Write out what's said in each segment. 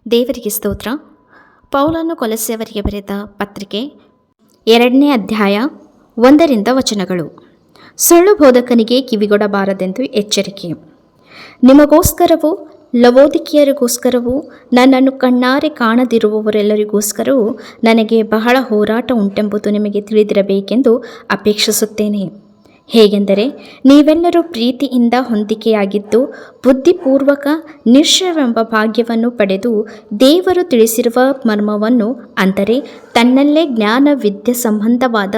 ದೇವರಿಗೆ ಸ್ತೋತ್ರ. ಪೌಲನು ಕೊಲೊಸ್ಸೆಯವರಿಗೆ ಬರೆದ ಪತ್ರಿಕೆ 2ನೇ ಅಧ್ಯಾಯ 1ರಿಂದ ವಚನಗಳು. ಸುಳ್ಳು ಬೋಧಕನಿಗೆ ಕಿವಿಗೊಡಬಾರದೆಂದು ಎಚ್ಚರಿಕೆ. ನಿಮಗೋಸ್ಕರವೂ ಲವೋದಿಕೀಯರಿಗೋಸ್ಕರವೂ ನನ್ನನ್ನು ಕಣ್ಣಾರೆ ಕಾಣದಿರುವವರೆಲ್ಲರಿಗೋಸ್ಕರವೂ ನನಗೆ ಬಹಳ ಹೋರಾಟ ಉಂಟೆಂಬುದು ನಿಮಗೆ ತಿಳಿದಿರಬೇಕೆಂದು ಅಪೇಕ್ಷಿಸುತ್ತೇನೆ. ಹೇಗೆಂದರೆ, ನೀವೆಲ್ಲರೂ ಪ್ರೀತಿಯಿಂದ ಹೊಂದಿಕೆಯಾಗಿದ್ದು ಬುದ್ಧಿಪೂರ್ವಕ ನಿಶ್ಚಯವೆಂಬ ಭಾಗ್ಯವನ್ನು ಪಡೆದು ದೇವರು ತಿಳಿಸಿರುವ ಮರ್ಮವನ್ನು, ಅಂದರೆ ತನ್ನಲ್ಲೇ ಜ್ಞಾನ ವಿದ್ಯೆ ಸಂಬಂಧವಾದ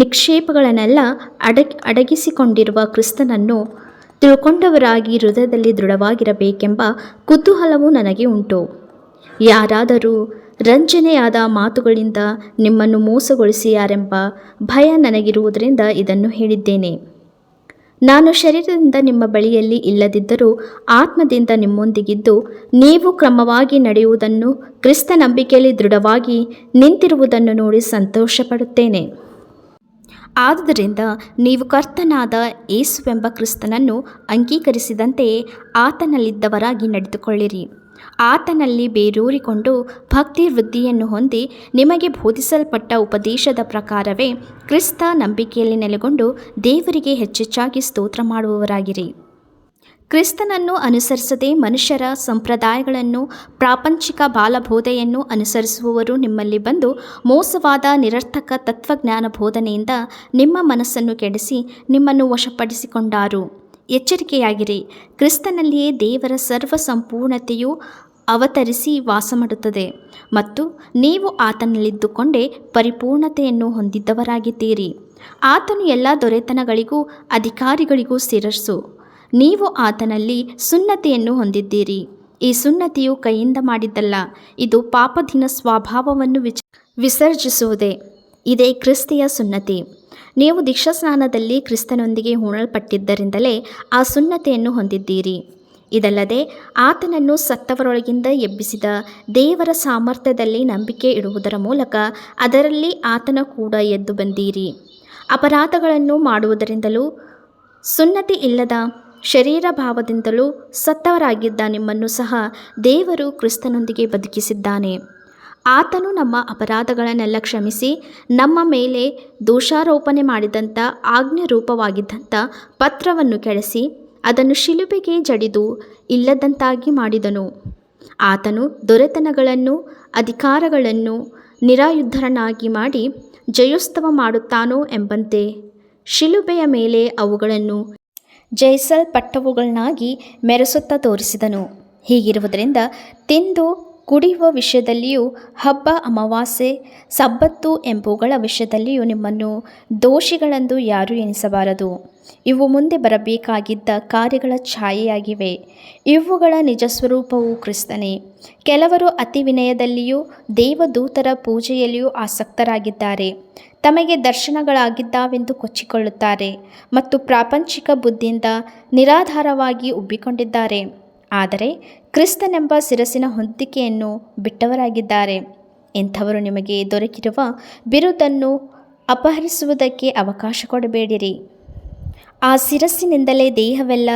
ನಿಕ್ಷೇಪಗಳನ್ನೆಲ್ಲ ಅಡಗಿಸಿಕೊಂಡಿರುವ ಕ್ರಿಸ್ತನನ್ನು ತಿಳ್ಕೊಂಡವರಾಗಿ ಹೃದಯದಲ್ಲಿ ದೃಢವಾಗಿರಬೇಕೆಂಬ ಕುತೂಹಲವು ನನಗೆ ಉಂಟು. ಯಾರಾದರೂ ರಂಜನೆಯಾದ ಮಾತುಗಳಿಂದ ನಿಮ್ಮನ್ನು ಮೋಸಗೊಳಿಸಿಯಾರೆಂಬ ಭಯ ನನಗಿರುವುದರಿಂದ ಇದನ್ನು ಹೇಳಿದ್ದೇನೆ. ನಾನು ಶರೀರದಿಂದ ನಿಮ್ಮ ಬಳಿಯಲ್ಲಿ ಇಲ್ಲದಿದ್ದರೂ ಆತ್ಮದಿಂದ ನಿಮ್ಮೊಂದಿಗಿದ್ದು ನೀವು ಕ್ರಮವಾಗಿ ನಡೆಯುವುದನ್ನು, ಕ್ರಿಸ್ತ ನಂಬಿಕೆಯಲ್ಲಿ ದೃಢವಾಗಿ ನಿಂತಿರುವುದನ್ನು ನೋಡಿ ಸಂತೋಷಪಡುತ್ತೇನೆ. ಆದುದರಿಂದ ನೀವು ಕರ್ತನಾದ ಯೇಸುವೆಂಬ ಕ್ರಿಸ್ತನನ್ನು ಅಂಗೀಕರಿಸಿದಂತೆಯೇ ಆತನಲ್ಲಿದ್ದವರಾಗಿ ನಡೆದುಕೊಳ್ಳಿರಿ. ಆತನಲ್ಲಿ ಬೇರೂರಿಕೊಂಡು ಭಕ್ತಿ ವೃದ್ಧಿಯನ್ನು ಹೊಂದಿ ನಿಮಗೆ ಬೋಧಿಸಲ್ಪಟ್ಟ ಉಪದೇಶದ ಪ್ರಕಾರವೇ ಕ್ರಿಸ್ತ ನಂಬಿಕೆಯಲ್ಲಿ ನೆಲೆಗೊಂಡು ದೇವರಿಗೆ ಹೆಚ್ಚೆಚ್ಚಾಗಿ ಸ್ತೋತ್ರ ಮಾಡುವವರಾಗಿರಿ. ಕ್ರಿಸ್ತನನ್ನು ಅನುಸರಿಸದೆ ಮನುಷ್ಯರ ಸಂಪ್ರದಾಯಗಳನ್ನು, ಪ್ರಾಪಂಚಿಕ ಬಾಲಬೋಧೆಯನ್ನು ಅನುಸರಿಸುವವರು ನಿಮ್ಮಲ್ಲಿ ಬಂದು ಮೋಸವಾದ ನಿರರ್ಥಕ ತತ್ವಜ್ಞಾನ ಬೋಧನೆಯಿಂದ ನಿಮ್ಮ ಮನಸ್ಸನ್ನು ಕೆಡಿಸಿ ನಿಮ್ಮನ್ನು ವಶಪಡಿಸಿಕೊಂಡಾರು. ಎಚ್ಚರಿಕೆಯಾಗಿರಿ. ಕ್ರಿಸ್ತನಲ್ಲಿಯೇ ದೇವರ ಸರ್ವ ಸಂಪೂರ್ಣತೆಯು ಅವತರಿಸಿ ವಾಸಮಾಡುತ್ತದೆ ಮತ್ತು ನೀವು ಆತನಲ್ಲಿದ್ದುಕೊಂಡೇ ಪರಿಪೂರ್ಣತೆಯನ್ನು ಹೊಂದಿದ್ದವರಾಗಿದ್ದೀರಿ. ಆತನು ಎಲ್ಲ ದೊರೆತನಗಳಿಗೂ ಅಧಿಕಾರಿಗಳಿಗೂ ಶಿರಸ್ಸು. ನೀವು ಆತನಲ್ಲಿ ಸುನ್ನತಿಯನ್ನು ಹೊಂದಿದ್ದೀರಿ. ಈ ಸುನ್ನತಿಯು ಕೈಯಿಂದ ಮಾಡಿದ್ದಲ್ಲ, ಇದು ಪಾಪದಿನ ಸ್ವಭಾವವನ್ನು ವಿಸರ್ಜಿಸುವುದೇ. ಇದೇ ಕ್ರಿಸ್ತಿಯ ಸುನ್ನತಿ. ನೀವು ದೀಕ್ಷಾಸ್ನಾನದಲ್ಲಿ ಕ್ರಿಸ್ತನೊಂದಿಗೆ ಹೂಣಲ್ಪಟ್ಟಿದ್ದರಿಂದಲೇ ಆ ಸುನ್ನತಿಯನ್ನು ಹೊಂದಿದ್ದೀರಿ. ಇದಲ್ಲದೆ ಆತನನ್ನು ಸತ್ತವರೊಳಗಿಂದ ಎಬ್ಬಿಸಿದ ದೇವರ ಸಾಮರ್ಥ್ಯದಲ್ಲಿ ನಂಬಿಕೆ ಇಡುವುದರ ಮೂಲಕ ಅದರಲ್ಲಿ ಆತನ ಕೂಡ ಎದ್ದು ಬಂದೀರಿ. ಅಪರಾಧಗಳನ್ನು ಮಾಡುವುದರಿಂದಲೂ ಸುನ್ನತಿ ಇಲ್ಲದ ಶರೀರ ಭಾವದಿಂದಲೂ ಸತ್ತವರಾಗಿದ್ದ ನಿಮ್ಮನ್ನು ಸಹ ದೇವರು ಕ್ರಿಸ್ತನೊಂದಿಗೆ ಬದುಕಿಸಿದ್ದಾನೆ. ಆತನು ನಮ್ಮ ಅಪರಾಧಗಳನ್ನೆಲ್ಲ ಕ್ಷಮಿಸಿ ನಮ್ಮ ಮೇಲೆ ದೋಷಾರೋಪಣೆ ಮಾಡಿದಂಥ ಆಜ್ಞಾರೂಪವಾಗಿದ್ದಂಥ ಪತ್ರವನ್ನು ಕೆಡಿಸಿ ಅದನ್ನು ಶಿಲುಬೆಗೆ ಜಡಿದು ಇಲ್ಲದಂತಾಗಿ ಮಾಡಿದನು. ಆತನು ದೊರೆತನಗಳನ್ನು, ಅಧಿಕಾರಗಳನ್ನು ನಿರಾಯುಧರನ್ನಾಗಿ ಮಾಡಿ ಜಯೋತ್ಸವ ಮಾಡುತ್ತಾನೋ ಎಂಬಂತೆ ಶಿಲುಬೆಯ ಮೇಲೆ ಅವುಗಳನ್ನು ಜಯಿಸಲ್ಪಟ್ಟವುಗಳನ್ನಾಗಿ ಮೆರೆಸುತ್ತಾ ತೋರಿಸಿದನು. ಹೀಗಿರುವುದರಿಂದ ತಿಂದು ಕುಡಿಯುವ ವಿಷಯದಲ್ಲಿಯೂ ಹಬ್ಬ, ಅಮಾವಾಸ್ಯೆ, ಸಬ್ಬತ್ತು ಎಂಬುವುಗಳ ವಿಷಯದಲ್ಲಿಯೂ ನಿಮ್ಮನ್ನು ದೋಷಿಗಳೆಂದು ಯಾರೂ ಎಣಿಸಬಾರದು. ಇವು ಮುಂದೆ ಬರಬೇಕಾಗಿದ್ದ ಕಾರ್ಯಗಳ ಛಾಯೆಯಾಗಿವೆ. ಇವುಗಳ ನಿಜ ಸ್ವರೂಪವು ಕ್ರಿಸ್ತನೇ. ಕೆಲವರು ಅತಿ ವಿನಯದಲ್ಲಿಯೂ ದೇವದೂತರ ಪೂಜೆಯಲ್ಲಿಯೂ ಆಸಕ್ತರಾಗಿದ್ದಾರೆ. ತಮಗೆ ದರ್ಶನಗಳಾಗಿದ್ದಾವೆಂದು ಕೊಚ್ಚಿಕೊಳ್ಳುತ್ತಾರೆ ಮತ್ತು ಪ್ರಾಪಂಚಿಕ ಬುದ್ಧಿಯಿಂದ ನಿರಾಧಾರವಾಗಿ ಉಬ್ಬಿಕೊಂಡಿದ್ದಾರೆ. ಆದರೆ ಕ್ರಿಸ್ತನೆಂಬ ಶಿರಸ್ಸಿನ ಹೊಂದಿಕೆಯನ್ನು ಬಿಟ್ಟವರಾಗಿದ್ದಾರೆ. ಇಂಥವರು ನಿಮಗೆ ದೊರಕಿರುವ ಬಿರುದನ್ನು ಅಪಹರಿಸುವುದಕ್ಕೆ ಅವಕಾಶ ಕೊಡಬೇಡಿರಿ. ಆ ಶಿರಸ್ಸಿನಿಂದಲೇ ದೇಹವೆಲ್ಲ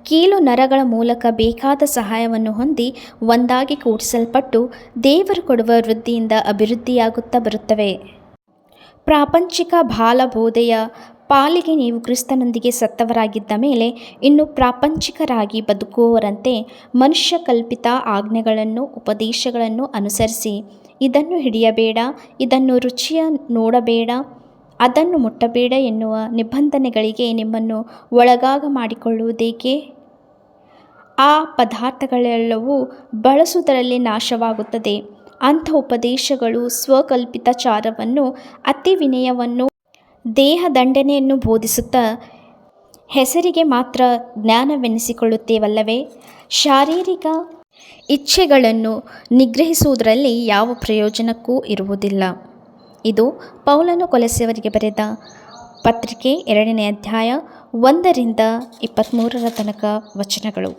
ಕೀಲು ನರಗಳ ಮೂಲಕ ಬೇಕಾದ ಸಹಾಯವನ್ನು ಹೊಂದಿ ಒಂದಾಗಿ ಕೂಡಿಸಲ್ಪಟ್ಟು ದೇವರು ಕೊಡುವ ವೃದ್ಧಿಯಿಂದ ಅಭಿವೃದ್ಧಿಯಾಗುತ್ತಾ ಬರುತ್ತವೆ. ಪ್ರಾಪಂಚಿಕ ಬಾಲಬೋಧೆಯ ಪಾಲಿಗೆ ನೀವು ಕ್ರಿಸ್ತನೊಂದಿಗೆ ಸತ್ತವರಾಗಿದ್ದ ಮೇಲೆ ಇನ್ನು ಪ್ರಾಪಂಚಿಕರಾಗಿ ಬದುಕುವವರಂತೆ ಮನುಷ್ಯ ಕಲ್ಪಿತ ಆಜ್ಞೆಗಳನ್ನು, ಉಪದೇಶಗಳನ್ನು ಅನುಸರಿಸಿ ಇದನ್ನು ಹಿಡಿಯಬೇಡ, ಇದನ್ನು ರುಚಿಯ ನೋಡಬೇಡ, ಅದನ್ನು ಮುಟ್ಟಬೇಡ ಎನ್ನುವ ನಿಬಂಧನೆಗಳಿಗೆ ನಿಮ್ಮನ್ನು ಒಳಗಾಗ ಮಾಡಿಕೊಳ್ಳುವುದೇಕೆ? ಆ ಪದಾರ್ಥಗಳೆಲ್ಲವೂ ಬಳಸುವುದರಲ್ಲಿ ನಾಶವಾಗುತ್ತದೆ. ಅಂಥ ಉಪದೇಶಗಳು ಸ್ವಕಲ್ಪಿತಾಚಾರವನ್ನು, ಅತಿ ವಿನಯವನ್ನು, ದೇಹದಂಡನೆಯನ್ನು ಬೋಧಿಸುತ್ತಾ ಹೆಸರಿಗೆ ಮಾತ್ರ ಜ್ಞಾನವೆನಿಸಿಕೊಳ್ಳುತ್ತೇವಲ್ಲವೇ? ಶಾರೀರಿಕ ಇಚ್ಛೆಗಳನ್ನು ನಿಗ್ರಹಿಸುವುದರಲ್ಲಿ ಯಾವ ಪ್ರಯೋಜನಕ್ಕೂ ಇರುವುದಿಲ್ಲ. ಇದು ಪೌಲನು ಕೊಲೊಸ್ಸೆಯವರಿಗೆ ಬರೆದ ಪತ್ರಿಕೆ 2ನೇ ಅಧ್ಯಾಯ 1ರಿಂದ 23 ತನಕ ವಚನಗಳು.